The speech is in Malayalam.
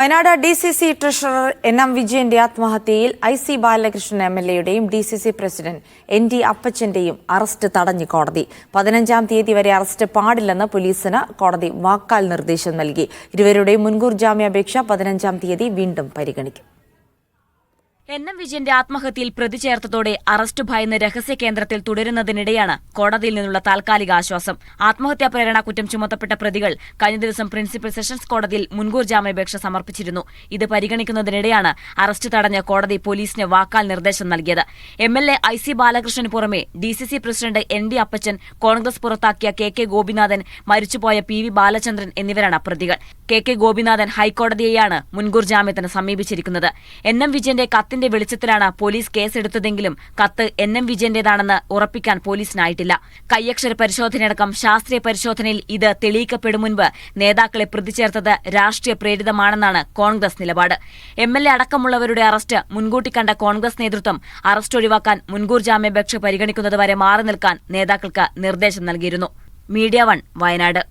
വയനാട് DCC ട്രഷറർ NM വിജയന്റെ ആത്മഹത്യയിൽ IC ബാലകൃഷ്ണൻ MLAയുടെയും DCC പ്രസിഡന്റ് ND അപ്പച്ചന്റെയും അറസ്റ്റ് തടഞ്ഞു കോടതി. 15-ാം തീയതി വരെ അറസ്റ്റ് പാടില്ലെന്ന് പോലീസിന് കോടതി വാക്കാൽ നിർദ്ദേശം നൽകി. ഇരുവരുടെയും മുൻകൂർ ജാമ്യാപേക്ഷ 15-ാം തീയതി വീണ്ടും പരിഗണിക്കും. NM വിജയന്റെ ആത്മഹത്യയിൽ പ്രതി ചേർത്തതോടെ അറസ്റ്റ് ഭയന്ന് രഹസ്യ കേന്ദ്രത്തിൽ തുടരുന്നതിനിടെയാണ് കോടതിയിൽ നിന്നുള്ള താൽക്കാലിക ആശ്വാസം. ആത്മഹത്യാ പ്രേരണ കുറ്റം ചുമത്തപ്പെട്ട പ്രതികൾ കഴിഞ്ഞ ദിവസം പ്രിൻസിപ്പൽ സെഷൻസ് കോടതിയിൽ മുൻകൂർ ജാമ്യാപേക്ഷ സമർപ്പിച്ചിരുന്നു. ഇത് പരിഗണിക്കുന്നതിനിടെയാണ് അറസ്റ്റ് തടഞ്ഞ് കോടതി പോലീസിന് വാക്കാൽ നിർദ്ദേശം നൽകിയത്. MLA IC ബാലകൃഷ്ണന് പുറമെ DCC പ്രസിഡന്റ് ND അപ്പച്ചൻ, കോൺഗ്രസ് പുറത്താക്കിയ KK ഗോപിനാഥൻ, മരിച്ചുപോയ PV ബാലചന്ദ്രൻ എന്നിവരാണ് പ്രതികൾ. KK ഗോപിനാഥൻ ഹൈക്കോടതിയെയാണ് മുൻകൂർ ജാമ്യത്തിന് സമീപിച്ചിരിക്കുന്നത്. NM വിജയന്റെ കത്തിന്റെ വെളിച്ചത്തിലാണ് പോലീസ് കേസെടുത്തതെങ്കിലും കത്ത് NM വിജയന്റേതാണെന്ന് ഉറപ്പിക്കാൻ പോലീസിനായിട്ടില്ല. കയ്യക്ഷര പരിശോധനയടക്കം ശാസ്ത്രീയ പരിശോധനയിൽ ഇത് തെളിയിക്കപ്പെടും മുൻപ് നേതാക്കളെ പ്രതി ചേർത്തത് രാഷ്ട്രീയ പ്രേരിതമാണെന്നാണ് കോൺഗ്രസ് നിലപാട്. MLA അടക്കമുള്ളവരുടെ അറസ്റ്റ് മുൻകൂട്ടി കണ്ട കോൺഗ്രസ് നേതൃത്വം അറസ്റ്റ് ഒഴിവാക്കാൻ മുൻകൂർ ജാമ്യാപേക്ഷ പരിഗണിക്കുന്നതുവരെ മാറി നിൽക്കാൻ നേതാക്കൾക്ക് നിർദ്ദേശം നൽകിയിരുന്നു. മീഡിയ 1 വയനാട്.